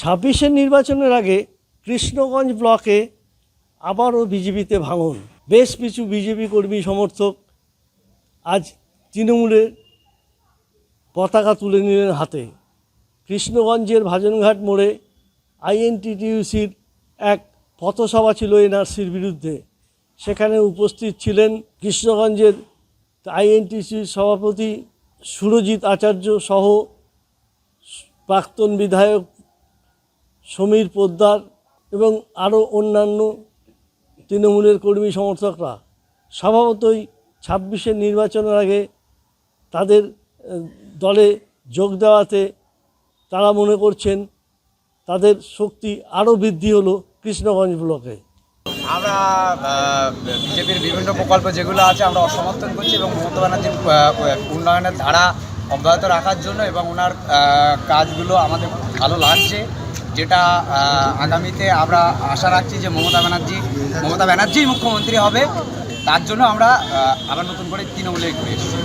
ছাব্বিশের নির্বাচনের আগে কৃষ্ণগঞ্জ ব্লকে আবারও বিজেপিতে ভাঙন। বেশ কিছু বিজেপি কর্মী সমর্থক আজ তৃণমূলের পতাকা তুলে নিলেন হাতে। কৃষ্ণগঞ্জের ভাজনঘাট মোড়ে আইএনটিটিইউসির এক পথসভা ছিল এনআরসির বিরুদ্ধে। সেখানে উপস্থিত ছিলেন কৃষ্ণগঞ্জের আইএনটিটিইউসির সভাপতি সুরজিৎ আচার্য সহ প্রাক্তন বিধায়ক সমীর পোদ্দার এবং আরও অন্যান্য তৃণমূলের কর্মী সমর্থকরা। স্বভাবতই ২৬-এর নির্বাচনের আগে তাদের দলে যোগ দেওয়াতে তারা মনে করছেন তাদের শক্তি আরও বৃদ্ধি হলো কৃষ্ণগঞ্জ ব্লকে। আমরা বিজেপির বিভিন্ন প্রকল্প যেগুলো আছে আমরা অসমর্থন করছি এবং মমতা ব্যানার্জির উন্নয়নের ধারা অব্যাহত রাখার জন্য এবং ওনার কাজগুলো আমাদের ভালো লাগছে, যেটা আগামীতে আমরা আশা রাখছি যে মমতা ব্যানার্জি মুখ্যমন্ত্রী হবে। তার জন্য আমরা আবার নতুন করে তৃণমূলে ঘুরে এসেছি।